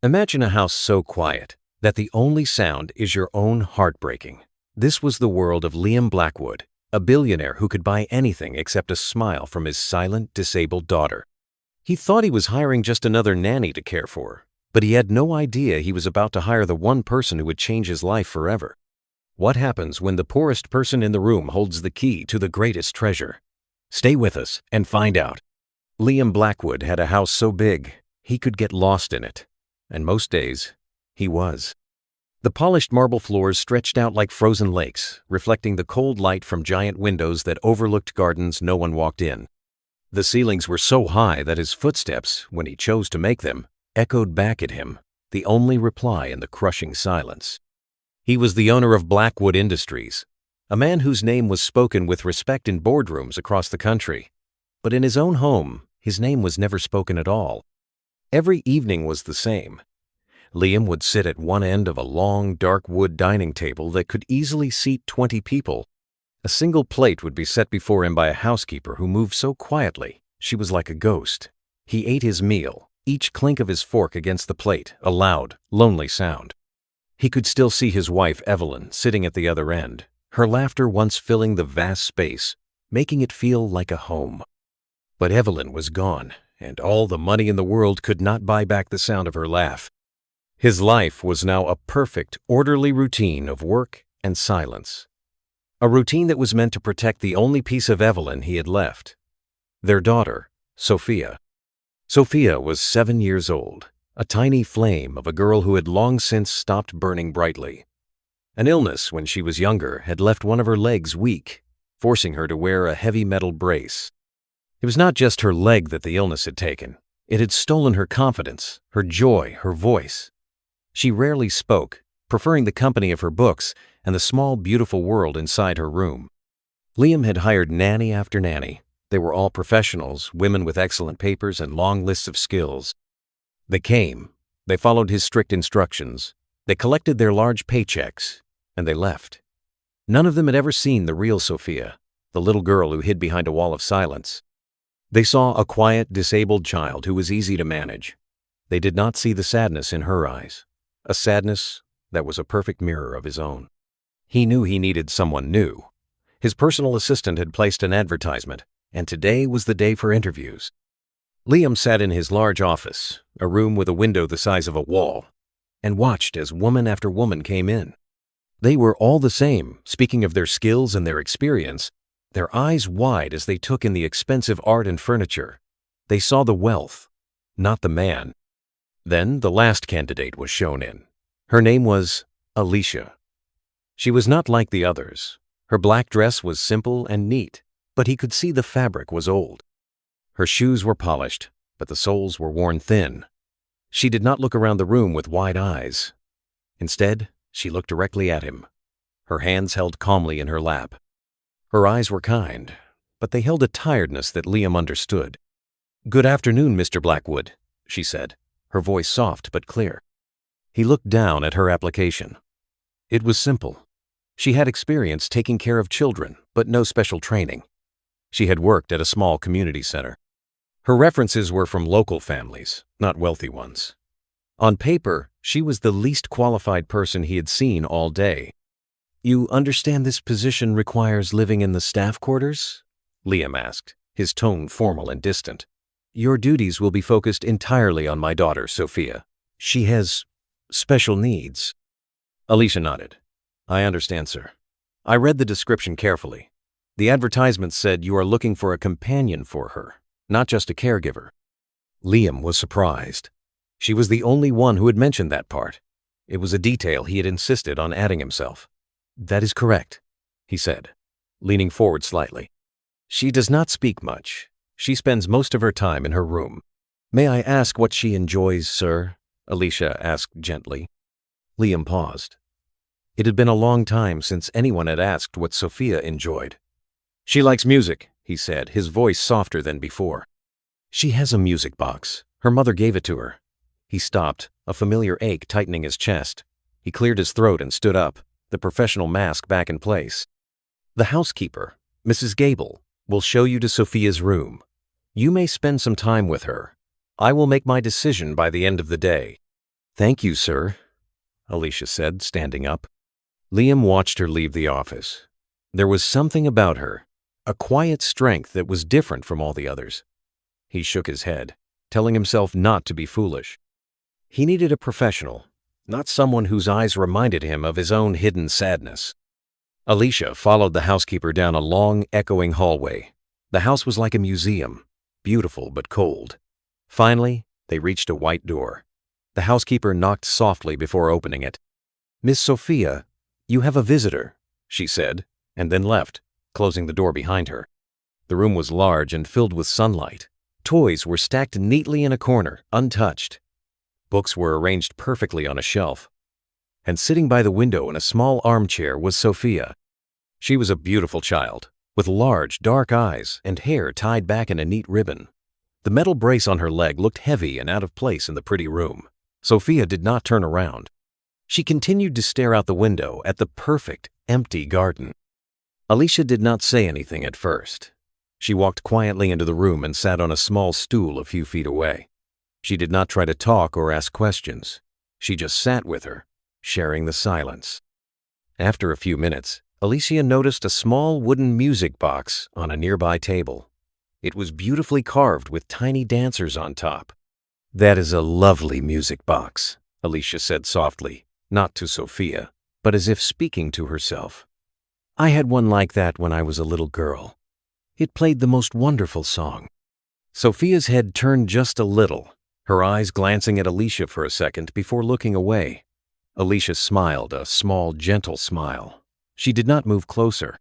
Imagine a house so quiet that the only sound is your own heart breaking. This was the world of Liam Blackwood, a billionaire who could buy anything except a smile from his silent, disabled daughter. He thought he was hiring just another nanny to care for, but he had no idea he was about to hire the one person who would change his life forever. What happens when the poorest person in the room holds the key to the greatest treasure? Stay with us and find out. Liam Blackwood had a house so big he could get lost in it, and most days he was. The polished marble floors stretched out like frozen lakes, reflecting the cold light from giant windows that overlooked gardens no one walked in. The ceilings were so high that his footsteps, when he chose to make them, echoed back at him, the only reply in the crushing silence. He was the owner of Blackwood Industries, a man whose name was spoken with respect in boardrooms across the country. But in his own home, his name was never spoken at all. Every evening was the same. Liam would sit at one end of a long, dark wood dining table that could easily seat 20 people. A single plate would be set before him by a housekeeper who moved so quietly she was like a ghost. He ate his meal, each clink of his fork against the plate, a loud, lonely sound. He could still see his wife, Evelyn, sitting at the other end, her laughter once filling the vast space, making it feel like a home. But Evelyn was gone, and all the money in the world could not buy back the sound of her laugh. His life was now a perfect, orderly routine of work and silence. A routine that was meant to protect the only piece of Evelyn he had left, their daughter, Sophia. Sophia was 7 years old, a tiny flame of a girl who had long since stopped burning brightly. An illness when she was younger had left one of her legs weak, forcing her to wear a heavy metal brace. It was not just her leg that the illness had taken. It had stolen her confidence, her joy, her voice. She rarely spoke, preferring the company of her books and the small, beautiful world inside her room. Liam had hired nanny after nanny. They were all professionals, women with excellent papers and long lists of skills. They came, they followed his strict instructions, they collected their large paychecks, and they left. None of them had ever seen the real Sophia, the little girl who hid behind a wall of silence. They saw a quiet, disabled child who was easy to manage. They did not see the sadness in her eyes, a sadness that was a perfect mirror of his own. He knew he needed someone new. His personal assistant had placed an advertisement, and today was the day for interviews. Liam sat in his large office, a room with a window the size of a wall, and watched as woman after woman came in. They were all the same, speaking of their skills and their experience, their eyes wide as they took in the expensive art and furniture. They saw the wealth, not the man. Then the last candidate was shown in. Her name was Alicia. She was not like the others. Her black dress was simple and neat, but he could see the fabric was old. Her shoes were polished, but the soles were worn thin. She did not look around the room with wide eyes. Instead, she looked directly at him, her hands held calmly in her lap. Her eyes were kind, but they held a tiredness that Liam understood. "Good afternoon, Mr. Blackwood," she said, her voice soft but clear. He looked down at her application. It was simple. She had experience taking care of children, but no special training. She had worked at a small community center. Her references were from local families, not wealthy ones. On paper, she was the least qualified person he had seen all day. "You understand this position requires living in the staff quarters?" Liam asked, his tone formal and distant. "Your duties will be focused entirely on my daughter, Sophia. She has special needs." Alicia nodded. "I understand, sir. I read the description carefully. The advertisement said you are looking for a companion for her, not just a caregiver." Liam was surprised. She was the only one who had mentioned that part. It was a detail he had insisted on adding himself. "That is correct," he said, leaning forward slightly. "She does not speak much. She spends most of her time in her room." "May I ask what she enjoys, sir?" Alicia asked gently. Liam paused. It had been a long time since anyone had asked what Sophia enjoyed. "She likes music," he said, his voice softer than before. "She has a music box. Her mother gave it to her." He stopped, a familiar ache tightening his chest. He cleared his throat and stood up, the professional mask back in place. "The housekeeper, Mrs. Gable, will show you to Sophia's room. You may spend some time with her. I will make my decision by the end of the day." "Thank you, sir," Alicia said, standing up. Liam watched her leave the office. There was something about her, a quiet strength that was different from all the others. He shook his head, telling himself not to be foolish. He needed a professional, not someone whose eyes reminded him of his own hidden sadness. Alicia followed the housekeeper down a long, echoing hallway. The house was like a museum, beautiful but cold. Finally, they reached a white door. The housekeeper knocked softly before opening it. "Miss Sophia, you have a visitor," she said, and then left, closing the door behind her. The room was large and filled with sunlight. Toys were stacked neatly in a corner, untouched. Books were arranged perfectly on a shelf. And sitting by the window in a small armchair was Sophia. She was a beautiful child, with large, dark eyes and hair tied back in a neat ribbon. The metal brace on her leg looked heavy and out of place in the pretty room. Sophia did not turn around. She continued to stare out the window at the perfect, empty garden. Alicia did not say anything at first. She walked quietly into the room and sat on a small stool a few feet away. She did not try to talk or ask questions. She just sat with her, sharing the silence. After a few minutes, Alicia noticed a small wooden music box on a nearby table. It was beautifully carved with tiny dancers on top. "That is a lovely music box," Alicia said softly, not to Sophia, but as if speaking to herself. "I had one like that when I was a little girl. It played the most wonderful song." Sophia's head turned just a little, her eyes glancing at Alicia for a second before looking away. Alicia smiled, a small, gentle smile. She did not move closer.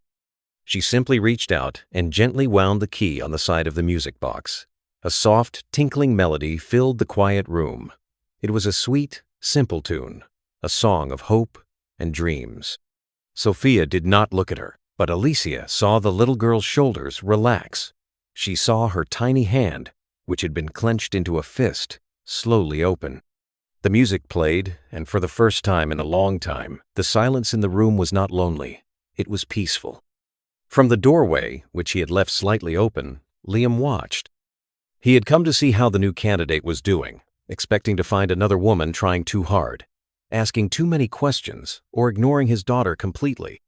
She simply reached out and gently wound the key on the side of the music box. A soft, tinkling melody filled the quiet room. It was a sweet, simple tune, a song of hope and dreams. Sophia did not look at her, but Alicia saw the little girl's shoulders relax. She saw her tiny hand, which had been clenched into a fist, slowly open. The music played, and for the first time in a long time, the silence in the room was not lonely. It was peaceful. From the doorway, which he had left slightly open, Liam watched. He had come to see how the new candidate was doing, expecting to find another woman trying too hard, asking too many questions, or ignoring his daughter completely.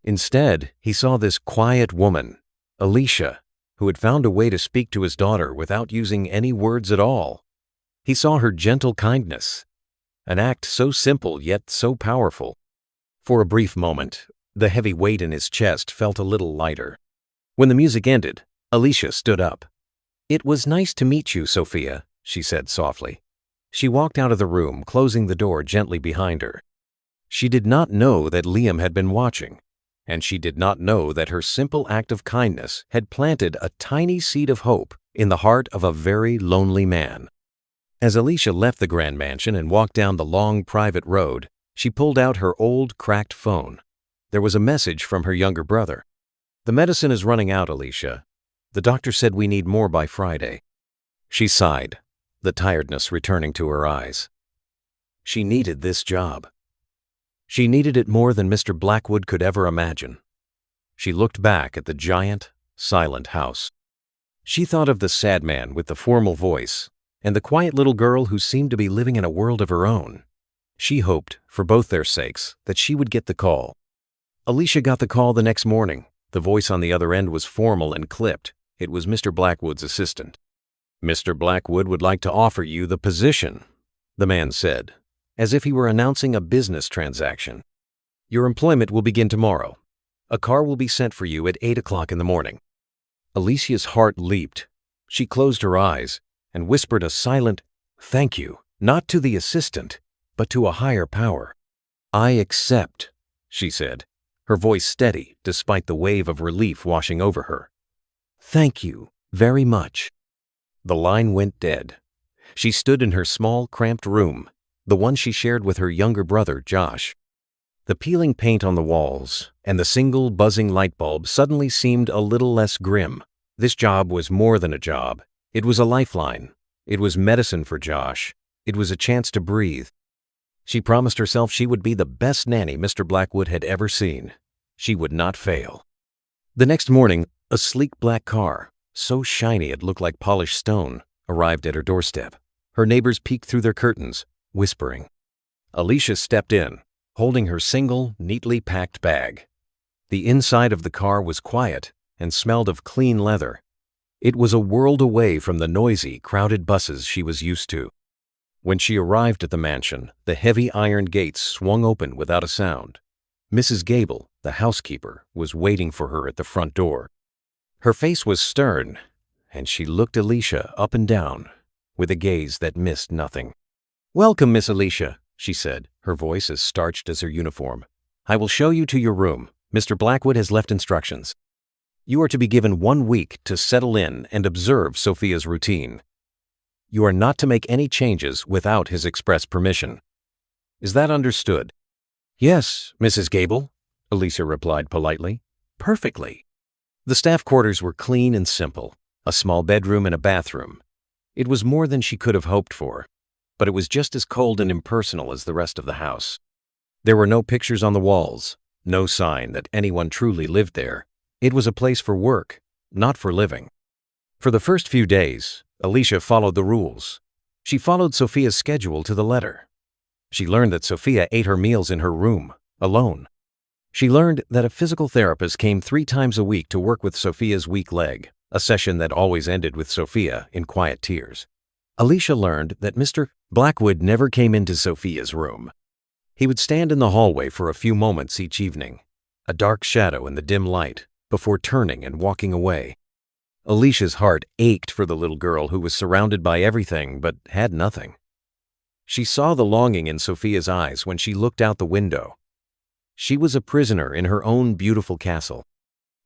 Instead, he saw this quiet woman, Alicia, who had found a way to speak to his daughter without using any words at all. He saw her gentle kindness, an act so simple yet so powerful. For a brief moment, the heavy weight in his chest felt a little lighter. When the music ended, Alicia stood up. "It was nice to meet you, Sophia," she said softly. She walked out of the room, closing the door gently behind her. She did not know that Liam had been watching, and she did not know that her simple act of kindness had planted a tiny seed of hope in the heart of a very lonely man. As Alicia left the grand mansion and walked down the long private road, she pulled out her old, cracked phone. There was a message from her younger brother. "The medicine is running out, Alicia. The doctor said we need more by Friday." She sighed, the tiredness returning to her eyes. She needed this job. She needed it more than Mr. Blackwood could ever imagine. She looked back at the giant, silent house. She thought of the sad man with the formal voice and the quiet little girl who seemed to be living in a world of her own. She hoped, for both their sakes, that she would get the call. Alicia got the call the next morning. The voice on the other end was formal and clipped. It was Mr. Blackwood's assistant. "Mr. Blackwood would like to offer you the position," the man said, as if he were announcing a business transaction. "Your employment will begin tomorrow. A car will be sent for you at 8 o'clock in the morning." Alicia's heart leaped. She closed her eyes and whispered a silent "thank you," not to the assistant, but to a higher power. "I accept," she said, her voice steady despite the wave of relief washing over her. "Thank you very much." The line went dead. She stood in her small, cramped room, the one she shared with her younger brother, Josh. The peeling paint on the walls and the single buzzing light bulb suddenly seemed a little less grim. This job was more than a job. It was a lifeline. It was medicine for Josh. It was a chance to breathe. She promised herself she would be the best nanny Mr. Blackwood had ever seen. She would not fail. The next morning, a sleek black car, so shiny it looked like polished stone, arrived at her doorstep. Her neighbors peeked through their curtains, whispering. Alicia stepped in, holding her single, neatly packed bag. The inside of the car was quiet and smelled of clean leather. It was a world away from the noisy, crowded buses she was used to. When she arrived at the mansion, the heavy iron gates swung open without a sound. Mrs. Gable, the housekeeper, was waiting for her at the front door. Her face was stern, and she looked Alicia up and down with a gaze that missed nothing. "Welcome, Miss Alicia," she said, her voice as starched as her uniform. "I will show you to your room. Mr. Blackwood has left instructions. You are to be given 1 week to settle in and observe Sophia's routine. You are not to make any changes without his express permission. Is that understood?" "Yes, Mrs. Gable," Alicia replied politely. "Perfectly." The staff quarters were clean and simple, a small bedroom and a bathroom. It was more than she could have hoped for, but it was just as cold and impersonal as the rest of the house. There were no pictures on the walls, no sign that anyone truly lived there. It was a place for work, not for living. For the first few days, Alicia followed the rules. She followed Sophia's schedule to the letter. She learned that Sophia ate her meals in her room, alone. She learned that a physical therapist came 3 times a week to work with Sophia's weak leg, a session that always ended with Sophia in quiet tears. Alicia learned that Mr. Blackwood never came into Sophia's room. He would stand in the hallway for a few moments each evening, a dark shadow in the dim light, before turning and walking away. Alicia's heart ached for the little girl who was surrounded by everything but had nothing. She saw the longing in Sophia's eyes when she looked out the window. She was a prisoner in her own beautiful castle.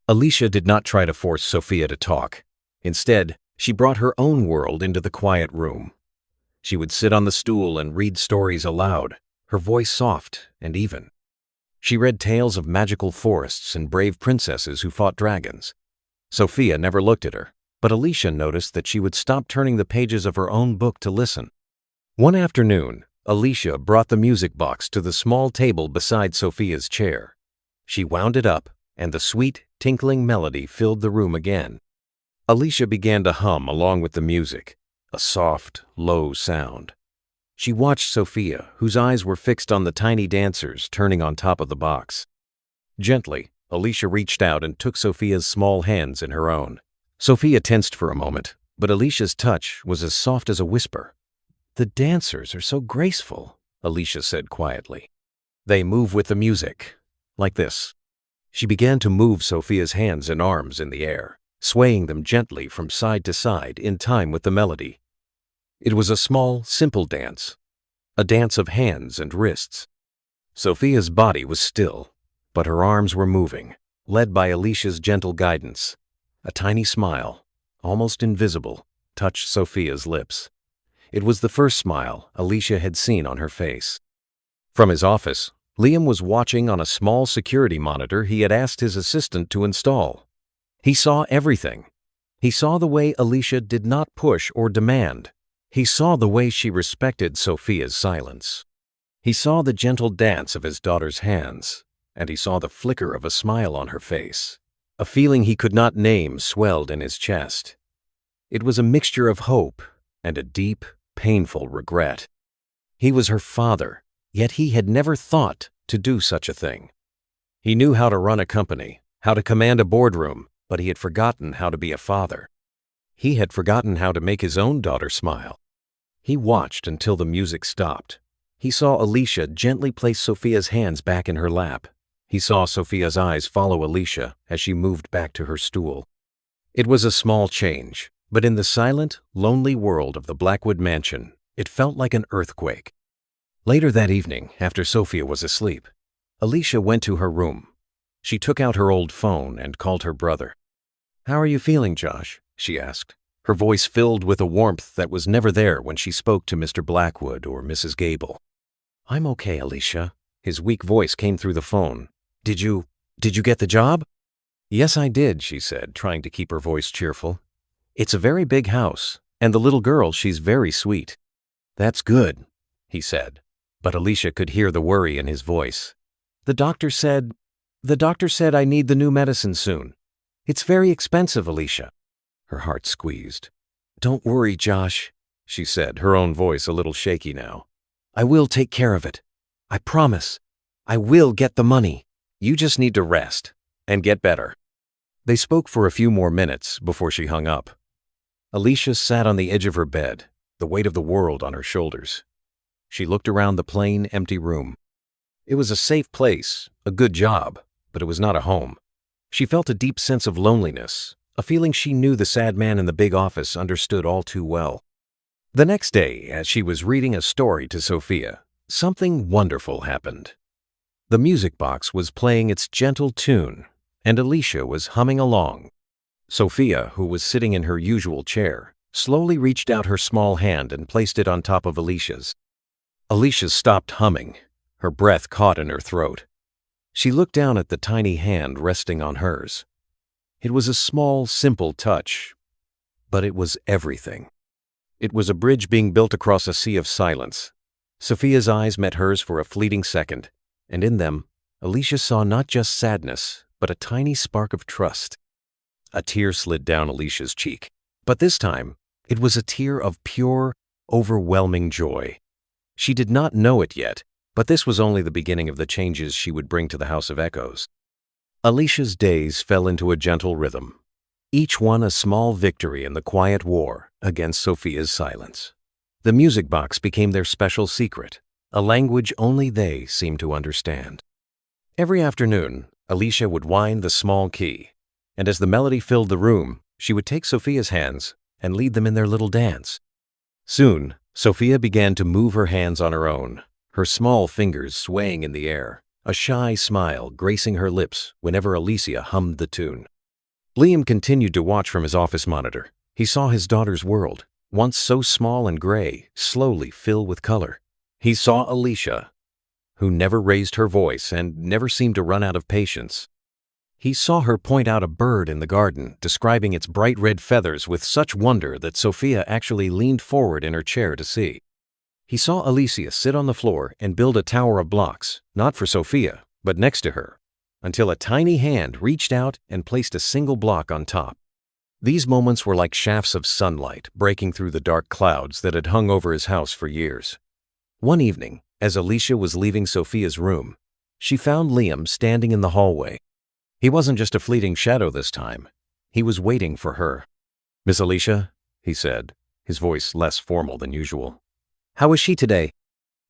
Alicia did not try to force Sophia to talk. Instead, she brought her own world into the quiet room. She would sit on the stool and read stories aloud, her voice soft and even. She read tales of magical forests and brave princesses who fought dragons. Sophia never looked at her, but Alicia noticed that she would stop turning the pages of her own book to listen. One afternoon, Alicia brought the music box to the small table beside Sophia's chair. She wound it up, and the sweet, tinkling melody filled the room again. Alicia began to hum along with the music, a soft, low sound. She watched Sophia, whose eyes were fixed on the tiny dancers turning on top of the box. Gently, Alicia reached out and took Sophia's small hands in her own. Sophia tensed for a moment, but Alicia's touch was as soft as a whisper. "The dancers are so graceful," Alicia said quietly. "They move with the music, like this." She began to move Sophia's hands and arms in the air, swaying them gently from side to side in time with the melody. It was a small, simple dance, a dance of hands and wrists. Sophia's body was still, but her arms were moving, led by Alicia's gentle guidance. A tiny smile, almost invisible, touched Sophia's lips. It was the first smile Alicia had seen on her face. From his office, Liam was watching on a small security monitor he had asked his assistant to install. He saw everything. He saw the way Alicia did not push or demand. He saw the way she respected Sophia's silence. He saw the gentle dance of his daughter's hands, and he saw the flicker of a smile on her face. A feeling he could not name swelled in his chest. It was a mixture of hope and a deep, painful regret. He was her father, yet he had never thought to do such a thing. He knew how to run a company, how to command a boardroom, but he had forgotten how to be a father. He had forgotten how to make his own daughter smile. He watched until the music stopped. He saw Alicia gently place Sophia's hands back in her lap. He saw Sophia's eyes follow Alicia as she moved back to her stool. It was a small change, but in the silent, lonely world of the Blackwood mansion, it felt like an earthquake. Later that evening, after Sophia was asleep, Alicia went to her room. She took out her old phone and called her brother. "How are you feeling, Josh?" she asked, her voice filled with a warmth that was never there when she spoke to Mr. Blackwood or Mrs. Gable. "I'm okay, Alicia." His weak voice came through the phone. Did you get the job?" "Yes, I did," she said, trying to keep her voice cheerful. "It's a very big house, and the little girl, she's very sweet." "That's good," he said, but Alicia could hear the worry in his voice. The doctor said I need the new medicine soon. It's very expensive, Alicia." Her heart squeezed. "Don't worry, Josh," she said, her own voice a little shaky now. I will take care of it. I promise. I will get the money. You just need to rest and get better." They spoke for a few more minutes before she hung up. Alicia sat on the edge of her bed, the weight of the world on her shoulders. She looked around the plain, empty room. It was a safe place, a good job, but it was not a home. She felt a deep sense of loneliness, a feeling she knew the sad man in the big office understood all too well. The next day, as she was reading a story to Sophia, something wonderful happened. The music box was playing its gentle tune, and Alicia was humming along. Sophia, who was sitting in her usual chair, slowly reached out her small hand and placed it on top of Alicia's. Alicia stopped humming, her breath caught in her throat. She looked down at the tiny hand resting on hers. It was a small, simple touch, but it was everything. It was a bridge being built across a sea of silence. Sophia's eyes met hers for a fleeting second, and in them, Alicia saw not just sadness, but a tiny spark of trust. A tear slid down Alicia's cheek, but this time, it was a tear of pure, overwhelming joy. She did not know it yet, but this was only the beginning of the changes she would bring to the House of Echoes. Alicia's days fell into a gentle rhythm, each one a small victory in the quiet war against Sophia's silence. The music box became their special secret, a language only they seemed to understand. Every afternoon, Alicia would wind the small key, and as the melody filled the room, she would take Sophia's hands and lead them in their little dance. Soon, Sophia began to move her hands on her own, her small fingers swaying in the air, a shy smile gracing her lips whenever Alicia hummed the tune. Liam continued to watch from his office monitor. He saw his daughter's world, once so small and gray, slowly fill with color. He saw Alicia, who never raised her voice and never seemed to run out of patience. He saw her point out a bird in the garden, describing its bright red feathers with such wonder that Sophia actually leaned forward in her chair to see. He saw Alicia sit on the floor and build a tower of blocks, not for Sophia, but next to her, until a tiny hand reached out and placed a single block on top. These moments were like shafts of sunlight breaking through the dark clouds that had hung over his house for years. One evening, as Alicia was leaving Sophia's room, she found Liam standing in the hallway. He wasn't just a fleeting shadow this time. He was waiting for her. "Miss Alicia," he said, his voice less formal than usual. "How is she today?"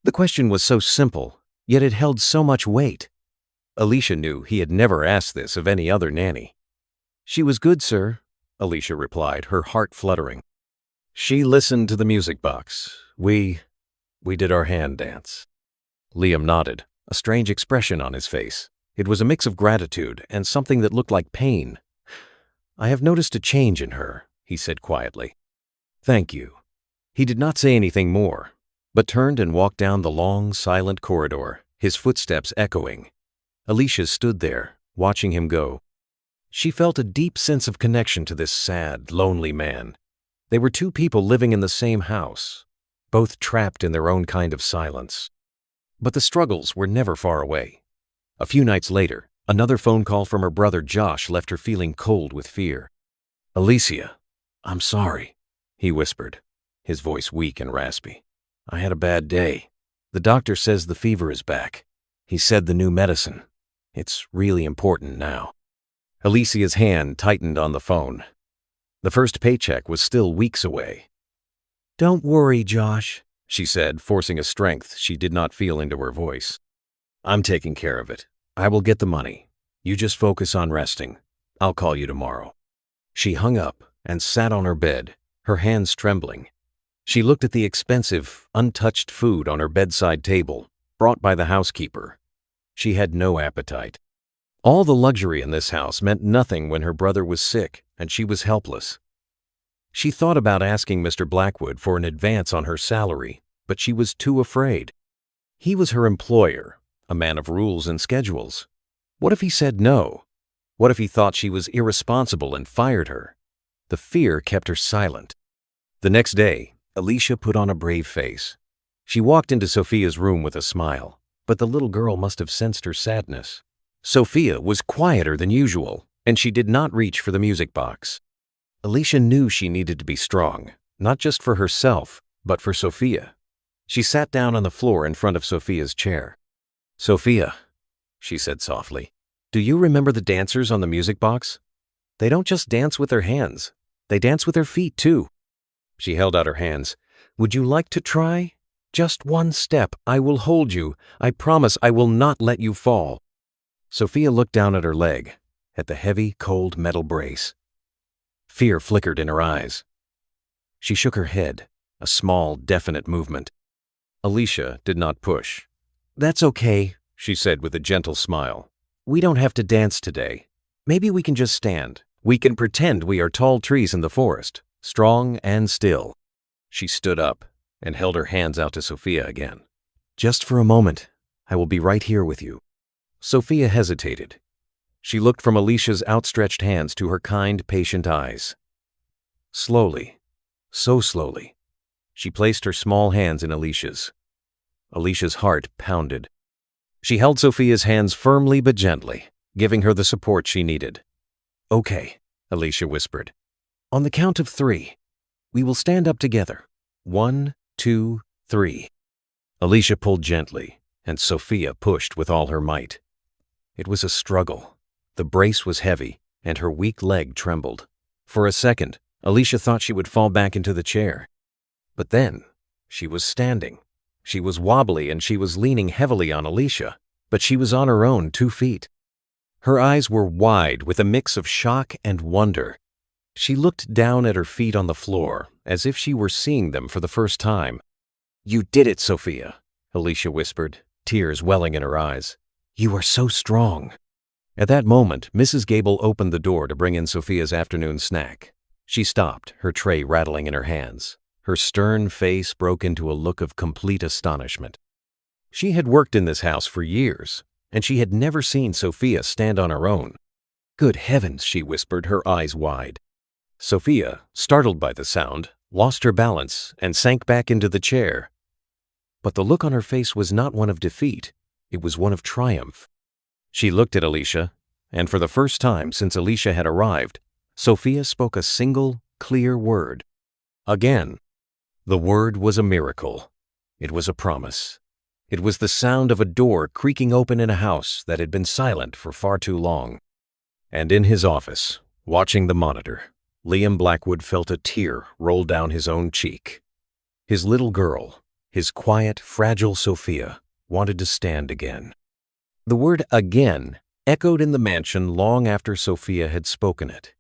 The question was so simple, yet it held so much weight. Alicia knew he had never asked this of any other nanny. "She was good, sir," Alicia replied, her heart fluttering. "She listened to the music box. We did our hand dance." Liam nodded, a strange expression on his face. It was a mix of gratitude and something that looked like pain. "I have noticed a change in her," he said quietly. "Thank you." He did not say anything more, but turned and walked down the long, silent corridor, his footsteps echoing. Alicia stood there, watching him go. She felt a deep sense of connection to this sad, lonely man. They were two people living in the same house, both trapped in their own kind of silence. But the struggles were never far away. A few nights later, another phone call from her brother Josh left her feeling cold with fear. "Alicia, I'm sorry," he whispered, his voice weak and raspy. "I had a bad day. The doctor says the fever is back. He said the new medicine. It's really important now." Alicia's hand tightened on the phone. The first paycheck was still weeks away. "Don't worry, Josh," she said, forcing a strength she did not feel into her voice. "I'm taking care of it. I will get the money. You just focus on resting. I'll call you tomorrow." She hung up and sat on her bed, her hands trembling. She looked at the expensive, untouched food on her bedside table, brought by the housekeeper. She had no appetite. All the luxury in this house meant nothing when her brother was sick and she was helpless. She thought about asking Mr. Blackwood for an advance on her salary, but she was too afraid. He was her employer, a man of rules and schedules. What if he said no? What if he thought she was irresponsible and fired her? The fear kept her silent. The next day, Alicia put on a brave face. She walked into Sophia's room with a smile, but the little girl must have sensed her sadness. Sophia was quieter than usual, and she did not reach for the music box. Alicia knew she needed to be strong, not just for herself, but for Sophia. She sat down on the floor in front of Sophia's chair. "Sophia," she said softly, "do you remember the dancers on the music box? They don't just dance with their hands. They dance with their feet, too." She held out her hands. "Would you like to try? Just one step. I will hold you. I promise I will not let you fall." Sophia looked down at her leg, at the heavy, cold metal brace. Fear flickered in her eyes. She shook her head, a small, definite movement. Alicia did not push. "That's okay," she said with a gentle smile. "We don't have to dance today. Maybe we can just stand. We can pretend we are tall trees in the forest, strong and still." She stood up and held her hands out to Sophia again. "Just for a moment. I will be right here with you." Sophia hesitated. She looked from Alicia's outstretched hands to her kind, patient eyes. Slowly, so slowly, she placed her small hands in Alicia's. Alicia's heart pounded. She held Sophia's hands firmly but gently, giving her the support she needed. "Okay," Alicia whispered. "On the count of 3, we will stand up together. 1, 2, 3. Alicia pulled gently, and Sophia pushed with all her might. It was a struggle. The brace was heavy, and her weak leg trembled. For a second, Alicia thought she would fall back into the chair. But then, she was standing. She was wobbly and she was leaning heavily on Alicia, but she was on her own 2 feet. Her eyes were wide with a mix of shock and wonder. She looked down at her feet on the floor, as if she were seeing them for the first time. "You did it, Sophia," Alicia whispered, tears welling in her eyes. "You are so strong." At that moment, Mrs. Gable opened the door to bring in Sophia's afternoon snack. She stopped, her tray rattling in her hands. Her stern face broke into a look of complete astonishment. She had worked in this house for years, and she had never seen Sophia stand on her own. "Good heavens," she whispered, her eyes wide. Sophia, startled by the sound, lost her balance and sank back into the chair. But the look on her face was not one of defeat. It was one of triumph. She looked at Alicia, and for the first time since Alicia had arrived, Sophia spoke a single, clear word. Again. The word was a miracle. It was a promise. It was the sound of a door creaking open in a house that had been silent for far too long. And in his office, watching the monitor, Liam Blackwood felt a tear roll down his own cheek. His little girl, his quiet, fragile Sophia, wanted to stand again. The word "again" echoed in the mansion long after Sophia had spoken it.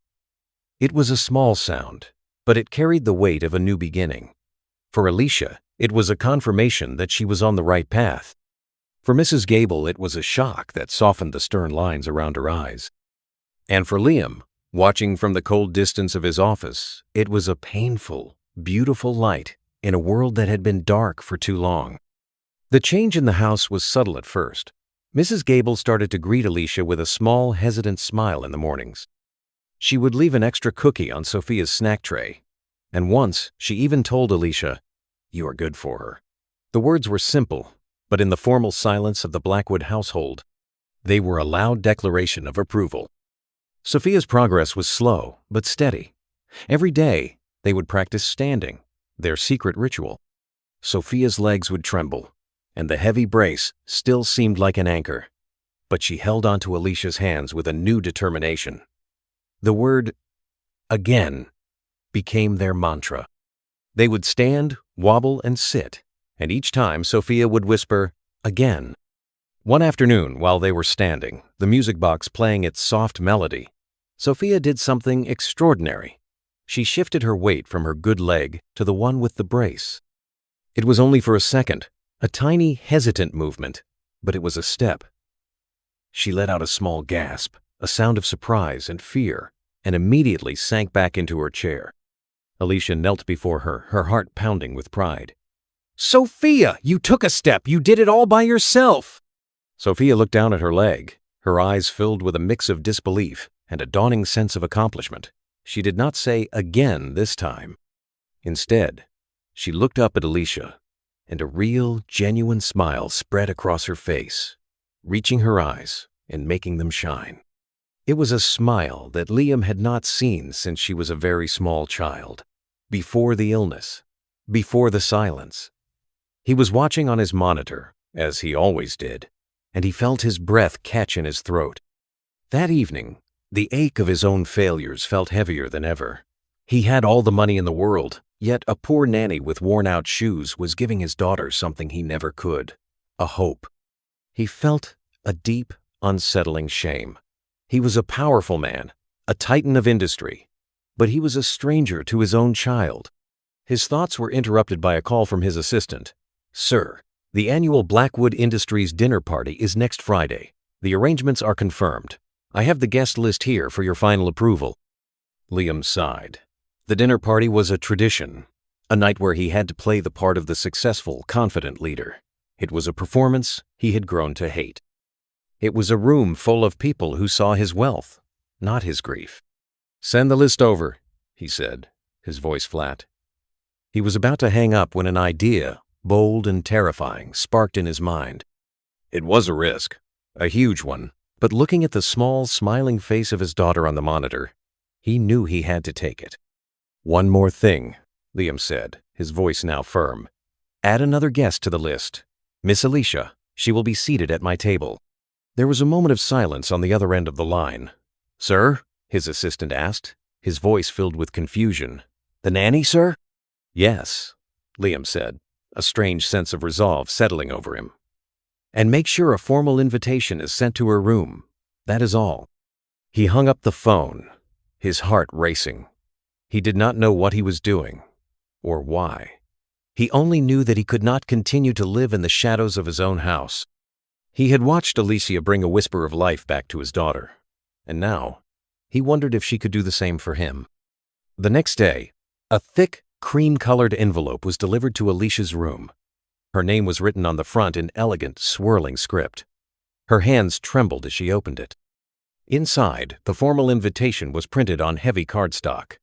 It was a small sound, but it carried the weight of a new beginning. For Alicia, it was a confirmation that she was on the right path. For Mrs. Gable, it was a shock that softened the stern lines around her eyes. And for Liam, watching from the cold distance of his office, it was a painful, beautiful light in a world that had been dark for too long. The change in the house was subtle at first. Mrs. Gable started to greet Alicia with a small, hesitant smile in the mornings. She would leave an extra cookie on Sophia's snack tray, and once she even told Alicia, "You are good for her." The words were simple, but in the formal silence of the Blackwood household, they were a loud declaration of approval. Sophia's progress was slow but steady. Every day, they would practice standing, their secret ritual. Sophia's legs would tremble, and the heavy brace still seemed like an anchor, but she held onto Alicia's hands with a new determination. The word "again" became their mantra. They would stand, wobble, and sit, and each time Sophia would whisper, "again." One afternoon, while they were standing, the music box playing its soft melody, Sophia did something extraordinary. She shifted her weight from her good leg to the one with the brace. It was only for a second, a tiny, hesitant movement, but it was a step. She let out a small gasp, a sound of surprise and fear, and immediately sank back into her chair. Alicia knelt before her, her heart pounding with pride. "Sophia, you took a step! You did it all by yourself!" Sophia looked down at her leg, her eyes filled with a mix of disbelief and a dawning sense of accomplishment. She did not say "again" this time. Instead, she looked up at Alicia, and a real, genuine smile spread across her face, reaching her eyes and making them shine. It was a smile that Liam had not seen since she was a very small child, before the illness, before the silence. He was watching on his monitor, as he always did, and he felt his breath catch in his throat. That evening, the ache of his own failures felt heavier than ever. He had all the money in the world, yet a poor nanny with worn-out shoes was giving his daughter something he never could: a hope. He felt a deep, unsettling shame. He was a powerful man, a titan of industry, but he was a stranger to his own child. His thoughts were interrupted by a call from his assistant. "Sir, the annual Blackwood Industries dinner party is next Friday. The arrangements are confirmed. I have the guest list here for your final approval." Liam sighed. The dinner party was a tradition, a night where he had to play the part of the successful, confident leader. It was a performance he had grown to hate. It was a room full of people who saw his wealth, not his grief. "Send the list over," he said, his voice flat. He was about to hang up when an idea, bold and terrifying, sparked in his mind. It was a risk, a huge one, but looking at the small, smiling face of his daughter on the monitor, he knew he had to take it. "One more thing," Liam said, his voice now firm. "Add another guest to the list. Miss Alicia. She will be seated at my table." There was a moment of silence on the other end of the line. "Sir?" his assistant asked, his voice filled with confusion. "The nanny, sir?" "Yes," Liam said, a strange sense of resolve settling over him. "And make sure a formal invitation is sent to her room. That is all." He hung up the phone, his heart racing. He did not know what he was doing, or why. He only knew that he could not continue to live in the shadows of his own house. He had watched Alicia bring a whisper of life back to his daughter, and now he wondered if she could do the same for him. The next day, a thick, cream-colored envelope was delivered to Alicia's room. Her name was written on the front in elegant, swirling script. Her hands trembled as she opened it. Inside, the formal invitation was printed on heavy cardstock.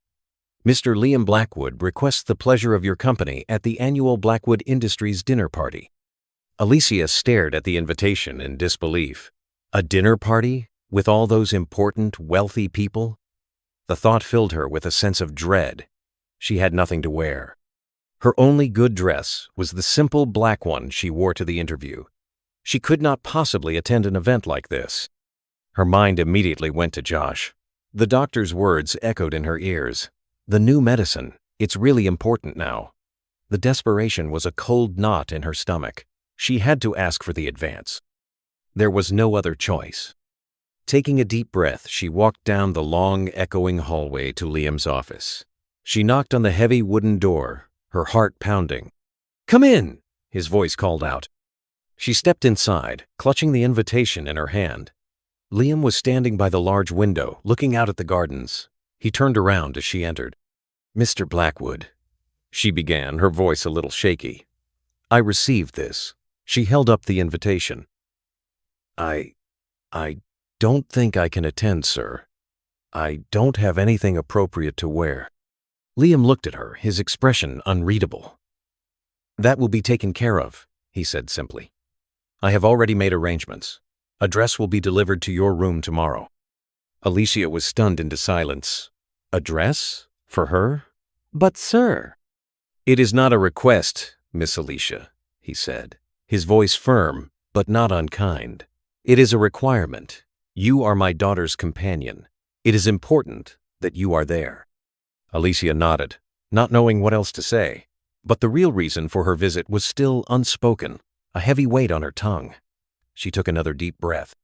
"Mr. Liam Blackwood requests the pleasure of your company at the annual Blackwood Industries dinner party." Alicia stared at the invitation in disbelief. A dinner party with all those important, wealthy people? The thought filled her with a sense of dread. She had nothing to wear. Her only good dress was the simple black one she wore to the interview. She could not possibly attend an event like this. Her mind immediately went to Josh. The doctor's words echoed in her ears. The new medicine, it's really important now. The desperation was a cold knot in her stomach. She had to ask for the advance. There was no other choice. Taking a deep breath, she walked down the long, echoing hallway to Liam's office. She knocked on the heavy wooden door, her heart pounding. "Come in," his voice called out. She stepped inside, clutching the invitation in her hand. Liam was standing by the large window, looking out at the gardens. He turned around as she entered. "Mr. Blackwood," she began, her voice a little shaky. "I received this." She held up the invitation. I don't think I can attend, sir. I don't have anything appropriate to wear." Liam looked at her, his expression unreadable. "That will be taken care of," he said simply. "I have already made arrangements. A dress will be delivered to your room tomorrow." Alicia was stunned into silence. A dress? For her? "But, sir—" "It is not a request, Miss Alicia," he said, his voice firm but not unkind. "It is a requirement. You are my daughter's companion. It is important that you are there." Alicia nodded, not knowing what else to say. But the real reason for her visit was still unspoken, a heavy weight on her tongue. She took another deep breath.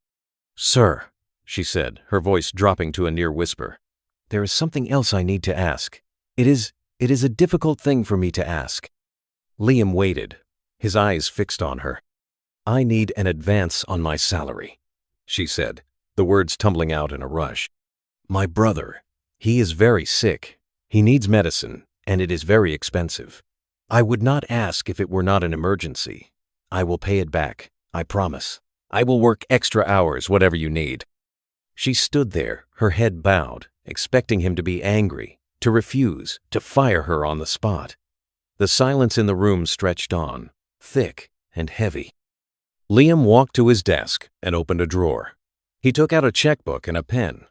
"Sir," she said, her voice dropping to a near whisper, "there is something else I need to ask. It is a difficult thing for me to ask." Liam waited, his eyes fixed on her. "I need an advance on my salary," she said, the words tumbling out in a rush. "My brother, he is very sick. He needs medicine, and it is very expensive. I would not ask if it were not an emergency. I will pay it back, I promise. I will work extra hours, whatever you need." She stood there, her head bowed, expecting him to be angry, to refuse, to fire her on the spot. The silence in the room stretched on, thick and heavy. Liam walked to his desk and opened a drawer. He took out a checkbook and a pen.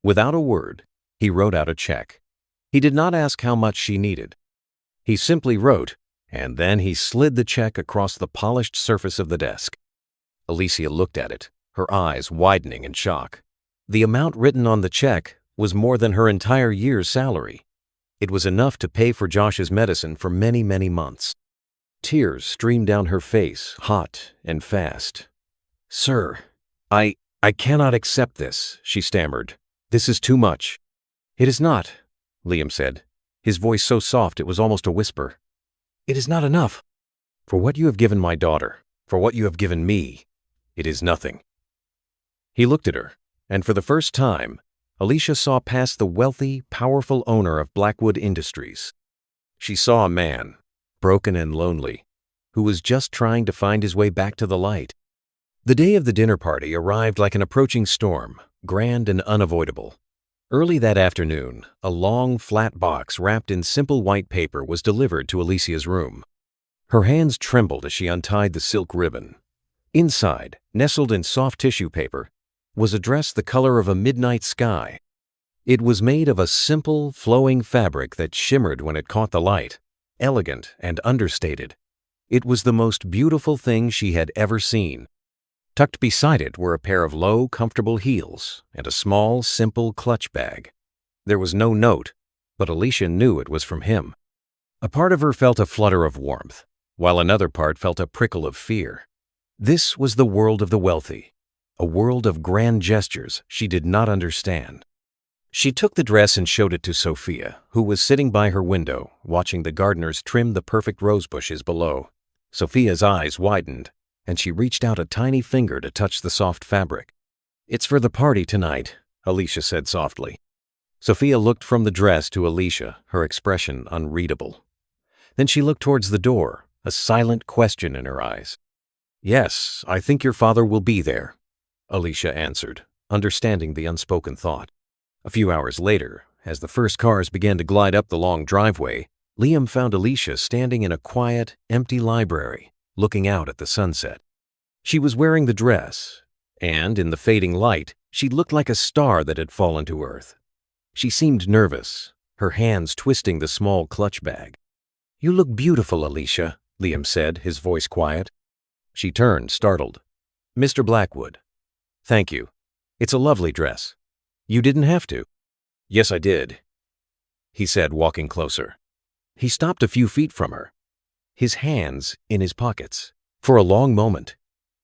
Without a word, he wrote out a check. He did not ask how much she needed. He simply wrote, And then he slid the check across the polished surface of the desk. Alicia looked at it, her eyes widening in shock. The amount written on the check was more than her entire year's salary. It was enough to pay for Josh's medicine for many, many months. Tears streamed down her face, hot and fast. "Sir, I cannot accept this," she stammered. "This is too much." "It is not," Liam said, his voice so soft it was almost a whisper. "It is not enough. For what you have given my daughter, for what you have given me, it is nothing." He looked at her, and for the first time, Alicia saw past the wealthy, powerful owner of Blackwood Industries. She saw a man, broken and lonely, who was just trying to find his way back to the light. The day of the dinner party arrived like an approaching storm, grand and unavoidable. Early that afternoon, a long, flat box wrapped in simple white paper was delivered to Alicia's room. Her hands trembled as she untied the silk ribbon. Inside, nestled in soft tissue paper, was a dress the color of a midnight sky. It was made of a simple, flowing fabric that shimmered when it caught the light, elegant and understated. It was the most beautiful thing she had ever seen. Tucked beside it were a pair of low, comfortable heels and a small, simple clutch bag. There was no note, but Alicia knew it was from him. A part of her felt a flutter of warmth, while another part felt a prickle of fear. This was the world of the wealthy, a world of grand gestures she did not understand. She took the dress and showed it to Sophia, who was sitting by her window, watching the gardeners trim the perfect rose bushes below. Sophia's eyes widened, and she reached out a tiny finger to touch the soft fabric. "It's for the party tonight," Alicia said softly. Sophia looked from the dress to Alicia, her expression unreadable. Then she looked towards the door, a silent question in her eyes. "Yes, I think your father will be there," Alicia answered, understanding the unspoken thought. A few hours later, as the first cars began to glide up the long driveway, Liam found Alicia standing in a quiet, empty library, looking out at the sunset. She was wearing the dress, and in the fading light, she looked like a star that had fallen to earth. She seemed nervous, her hands twisting the small clutch bag. "You look beautiful, Alicia," Liam said, his voice quiet. She turned, startled. "Mr. Blackwood." "Thank you. It's a lovely dress. You didn't have to." "Yes, I did," he said, walking closer. He stopped a few feet from her, his hands in his pockets. For a long moment,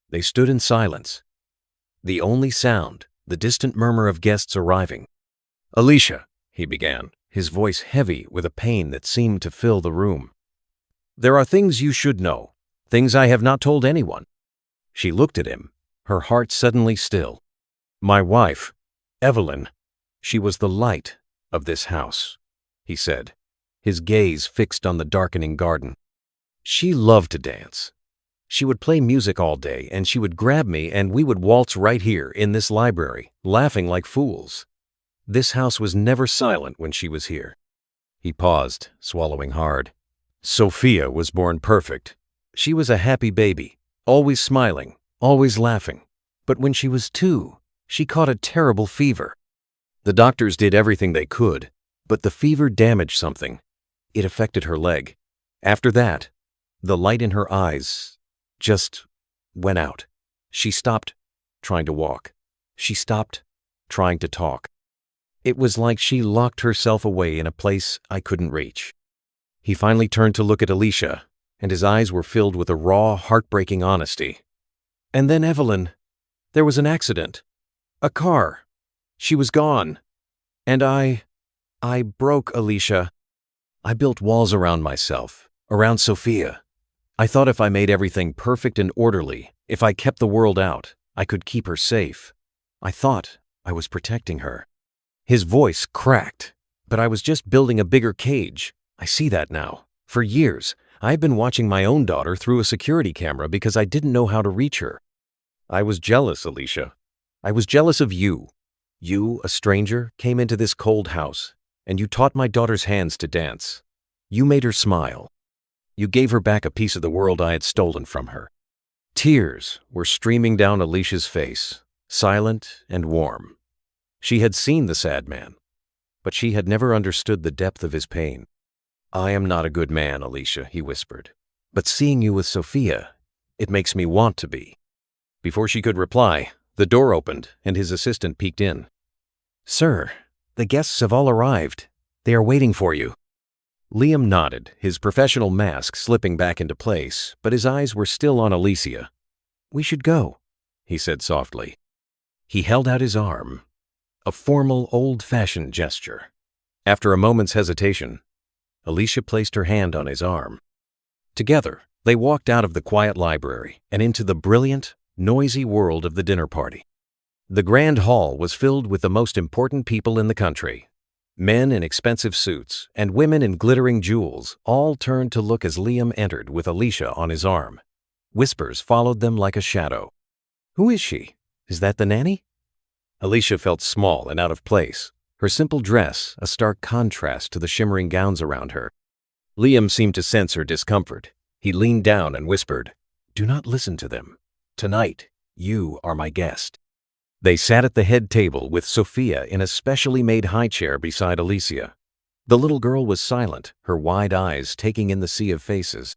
they stood in silence. The only sound, the distant murmur of guests arriving. "Alicia," he began, his voice heavy with a pain that seemed to fill the room. "There are things you should know, things I have not told anyone." She looked at him, her heart suddenly still. "My wife, Evelyn, she was the light of this house," he said, his gaze fixed on the darkening garden. "She loved to dance. She would play music all day, and she would grab me and we would waltz right here in this library, laughing like fools. This house was never silent when she was here." He paused, swallowing hard. "Sophia was born perfect. She was a happy baby, always smiling, always laughing. But when she was 2, she caught a terrible fever. The doctors did everything they could, but the fever damaged something. It affected her leg. After that, the light in her eyes just went out. She stopped trying to walk. She stopped trying to talk. It was like she locked herself away in a place I couldn't reach." He finally turned to look at Alicia, and his eyes were filled with a raw, heartbreaking honesty. "And then Evelyn, there was an accident. A car. She was gone. And I broke Alicia. I built walls around myself, around Sophia. I thought if I made everything perfect and orderly, if I kept the world out, I could keep her safe. I thought I was protecting her." His voice cracked, "But I was just building a bigger cage. I see that now. For years, I've been watching my own daughter through a security camera because I didn't know how to reach her. I was jealous, Alicia. I was jealous of you. You, a stranger, came into this cold house, and you taught my daughter's hands to dance. You made her smile. You gave her back a piece of the world I had stolen from her." Tears were streaming down Alicia's face, silent and warm. She had seen the sad man, but she had never understood the depth of his pain. "I am not a good man, Alicia," he whispered. But seeing you with Sophia, it makes me want to be." Before she could reply, the door opened and his assistant peeked in. "Sir, the guests have all arrived. They are waiting for you." Liam nodded, his professional mask slipping back into place, but his eyes were still on Alicia. "We should go," he said softly. He held out his arm, a formal, old-fashioned gesture. After a moment's hesitation, Alicia placed her hand on his arm. Together, they walked out of the quiet library and into the brilliant, noisy world of the dinner party. The grand hall was filled with the most important people in the country. Men in expensive suits and women in glittering jewels all turned to look as Liam entered with Alicia on his arm. Whispers followed them like a shadow. "Who is she? Is that the nanny?" Alicia felt small and out of place, her simple dress a stark contrast to the shimmering gowns around her. Liam seemed to sense her discomfort. He leaned down and whispered, "Do not listen to them. Tonight, you are my guest." They sat at the head table with Sophia in a specially made high chair beside Alicia. The little girl was silent, her wide eyes taking in the sea of faces.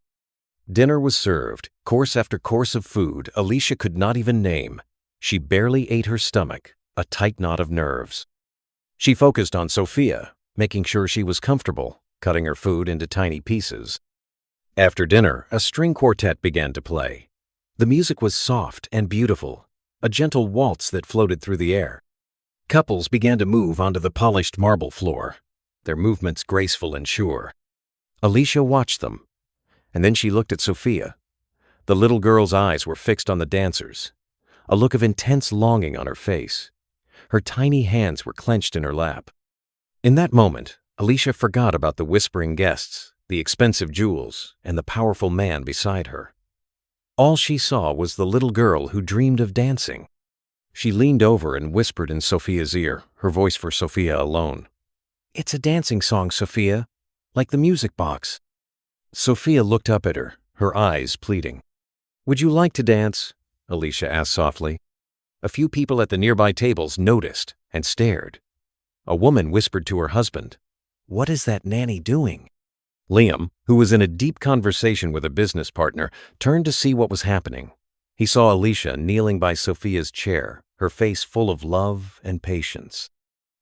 Dinner was served, course after course of food Alicia could not even name. She barely ate her stomach, a tight knot of nerves. She focused on Sophia, making sure she was comfortable, cutting her food into tiny pieces. After dinner, a string quartet began to play. The music was soft and beautiful, a gentle waltz that floated through the air. Couples began to move onto the polished marble floor, their movements graceful and sure. Alicia watched them, and then she looked at Sophia. The little girl's eyes were fixed on the dancers, a look of intense longing on her face. Her tiny hands were clenched in her lap. In that moment, Alicia forgot about the whispering guests, the expensive jewels, and the powerful man beside her. All she saw was the little girl who dreamed of dancing. She leaned over and whispered in Sophia's ear, her voice for Sophia alone. "It's a dancing song, Sophia, like the music box." Sophia looked up at her, her eyes pleading. "Would you like to dance?" Alicia asked softly. A few people at the nearby tables noticed and stared. A woman whispered to her husband, "What is that nanny doing?" Liam, who was in a deep conversation with a business partner, turned to see what was happening. He saw Alicia kneeling by Sophia's chair, her face full of love and patience.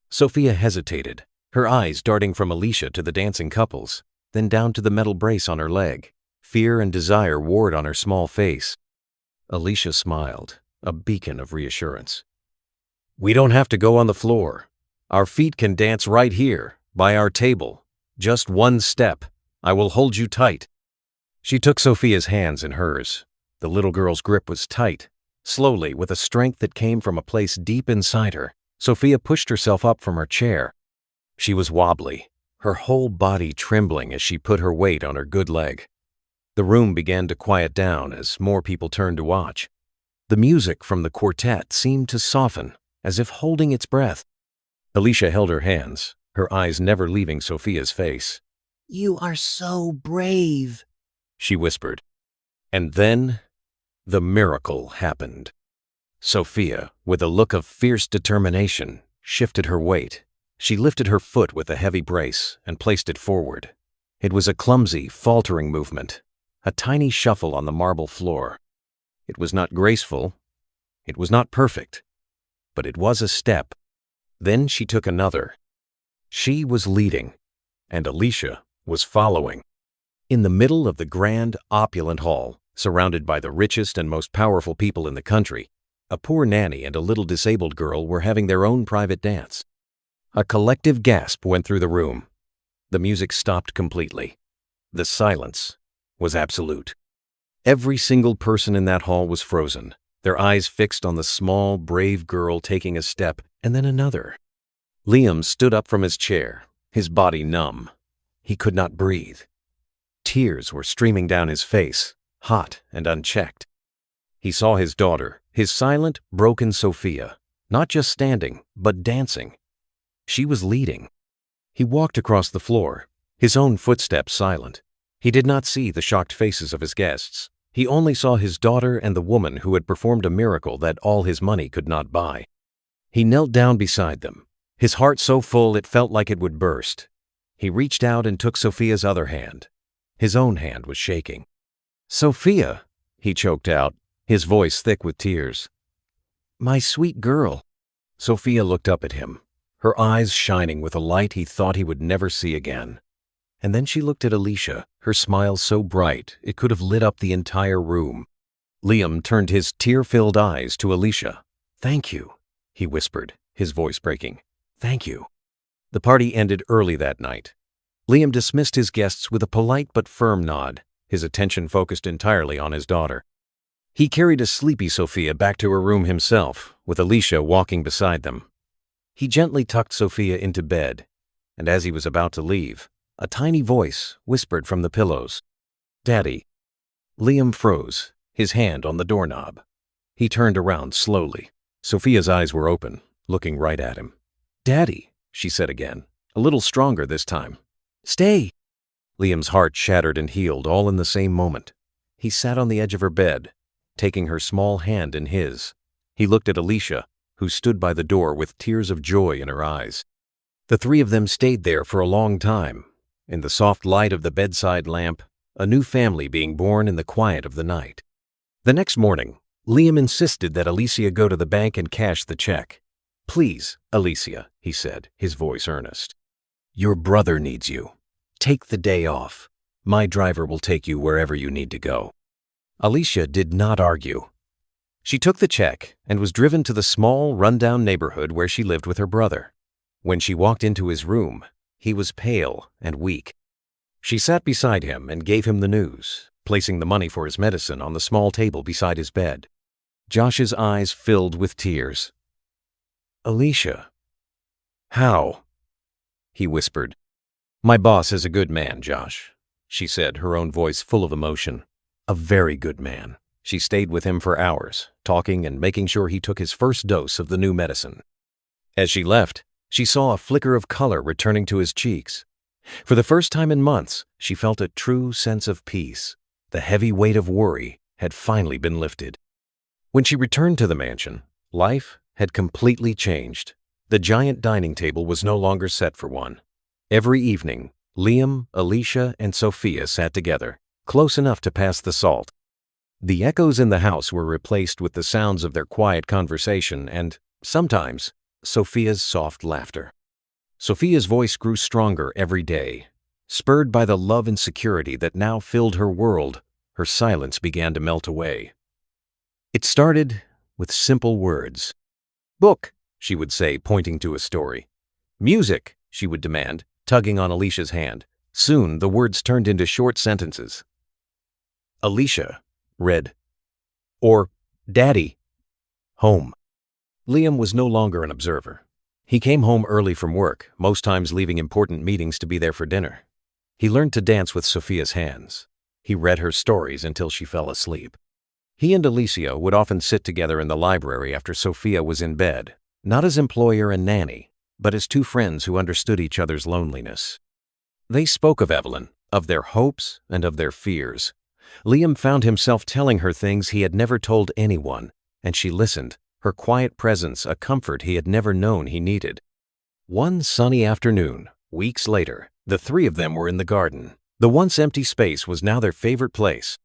Sophia hesitated, her eyes darting from Alicia to the dancing couples, then down to the metal brace on her leg. Fear and desire warred on her small face. Alicia smiled, a beacon of reassurance. "We don't have to go on the floor. Our feet can dance right here, by our table. Just one step. I will hold you tight." She took Sophia's hands in hers. The little girl's grip was tight. Slowly, with a strength that came from a place deep inside her, Sophia pushed herself up from her chair. She was wobbly, her whole body trembling as she put her weight on her good leg. The room began to quiet down as more people turned to watch. The music from the quartet seemed to soften, as if holding its breath. Alicia held her hands, her eyes never leaving Sophia's face. "You are so brave," she whispered. And then, the miracle happened. Sophia, with a look of fierce determination, shifted her weight. She lifted her foot with a heavy brace and placed it forward. It was a clumsy, faltering movement, a tiny shuffle on the marble floor. It was not graceful, it was not perfect, but it was a step. Then she took another. She was leading, and Alicia was following. In the middle of the grand, opulent hall, surrounded by the richest and most powerful people in the country, a poor nanny and a little disabled girl were having their own private dance. A collective gasp went through the room. The music stopped completely. The silence was absolute. Every single person in that hall was frozen, their eyes fixed on the small, brave girl taking a step and then another. Liam stood up from his chair, his body numb. He could not breathe. Tears were streaming down his face, hot and unchecked. He saw his daughter, his silent, broken Sophia, not just standing, but dancing. She was leading. He walked across the floor, his own footsteps silent. He did not see the shocked faces of his guests. He only saw his daughter and the woman who had performed a miracle that all his money could not buy. He knelt down beside them, his heart so full it felt like it would burst. He reached out and took Sophia's other hand. His own hand was shaking. "Sophia," he choked out, his voice thick with tears. "My sweet girl." Sophia looked up at him, her eyes shining with a light he thought he would never see again. And then she looked at Alicia, her smile so bright it could have lit up the entire room. Liam turned his tear-filled eyes to Alicia. "Thank you," he whispered, his voice breaking. "Thank you." The party ended early that night. Liam dismissed his guests with a polite but firm nod, his attention focused entirely on his daughter. He carried a sleepy Sophia back to her room himself, with Alicia walking beside them. He gently tucked Sophia into bed, and as he was about to leave, a tiny voice whispered from the pillows, "Daddy." Liam froze, his hand on the doorknob. He turned around slowly. Sophia's eyes were open, looking right at him. "Daddy," she said again, a little stronger this time. "Stay." Liam's heart shattered and healed all in the same moment. He sat on the edge of her bed, taking her small hand in his. He looked at Alicia, who stood by the door with tears of joy in her eyes. The three of them stayed there for a long time, in the soft light of the bedside lamp, a new family being born in the quiet of the night. The next morning, Liam insisted that Alicia go to the bank and cash the check. "Please, Alicia," he said, his voice earnest. "Your brother needs you. Take the day off. My driver will take you wherever you need to go." Alicia did not argue. She took the check and was driven to the small, rundown neighborhood where she lived with her brother. When she walked into his room, he was pale and weak. She sat beside him and gave him the news, placing the money for his medicine on the small table beside his bed. Josh's eyes filled with tears. "Alicia." "How?" he whispered. "My boss is a good man, Josh," she said, her own voice full of emotion. "A very good man." She stayed with him for hours, talking and making sure he took his first dose of the new medicine. As she left, she saw a flicker of color returning to his cheeks. For the first time in months, she felt a true sense of peace. The heavy weight of worry had finally been lifted. When she returned to the mansion, life had completely changed. The giant dining table was no longer set for one. Every evening, Liam, Alicia, and Sophia sat together, close enough to pass the salt. The echoes in the house were replaced with the sounds of their quiet conversation and, sometimes, Sophia's soft laughter. Sophia's voice grew stronger every day. Spurred by the love and security that now filled her world, her silence began to melt away. It started with simple words. "Book," she would say, pointing to a story. "Music," she would demand, tugging on Alicia's hand. Soon, the words turned into short sentences. Alicia read, or "Daddy, home." Liam was no longer an observer. He came home early from work, most times leaving important meetings to be there for dinner. He learned to dance with Sophia's hands. He read her stories until she fell asleep. He and Alicia would often sit together in the library after Sophia was in bed, not as employer and nanny, but as two friends who understood each other's loneliness. They spoke of Evelyn, of their hopes and of their fears. Liam found himself telling her things he had never told anyone, and she listened, her quiet presence a comfort he had never known he needed. One sunny afternoon, weeks later, the three of them were in the garden. The once empty space was now their favorite place.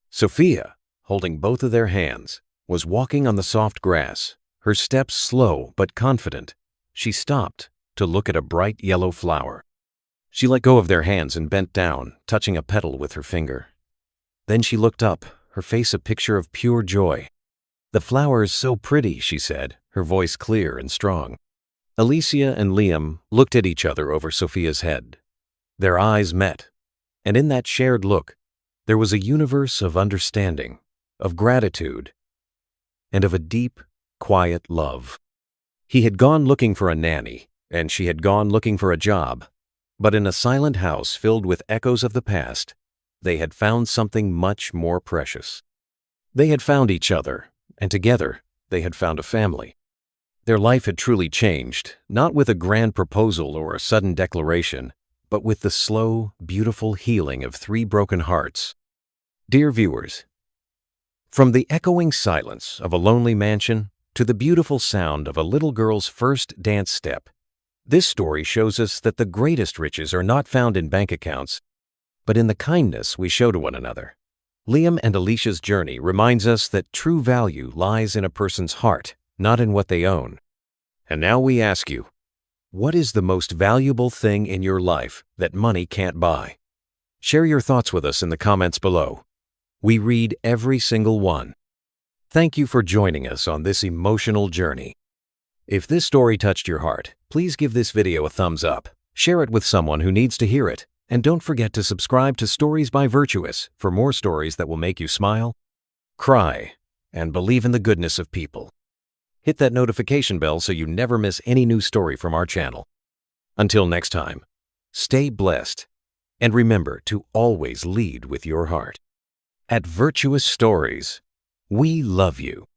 Sophia, holding both of their hands, was walking on the soft grass, her steps slow but confident. She stopped to look at a bright yellow flower. She let go of their hands and bent down, touching a petal with her finger. Then she looked up, her face a picture of pure joy. "The flower is so pretty," she said, her voice clear and strong. Alicia and Liam looked at each other over Sophia's head. Their eyes met, and in that shared look, there was a universe of understanding, of gratitude, and of a deep, quiet love. He had gone looking for a nanny, and she had gone looking for a job, but in a silent house filled with echoes of the past, they had found something much more precious. They had found each other, and together they had found a family. Their life had truly changed, not with a grand proposal or a sudden declaration, but with the slow, beautiful healing of three broken hearts. Dear viewers, from the echoing silence of a lonely mansion to the beautiful sound of a little girl's first dance step, this story shows us that the greatest riches are not found in bank accounts, but in the kindness we show to one another. Liam and Alicia's journey reminds us that true value lies in a person's heart, not in what they own. And now we ask you, what is the most valuable thing in your life that money can't buy? Share your thoughts with us in the comments below. We read every single one. Thank you for joining us on this emotional journey. If this story touched your heart, please give this video a thumbs up, share it with someone who needs to hear it, and don't forget to subscribe to Stories by Virtuous for more stories that will make you smile, cry, and believe in the goodness of people. Hit that notification bell so you never miss any new story from our channel. Until next time, stay blessed, and remember to always lead with your heart. At Virtuous Stories, we love you.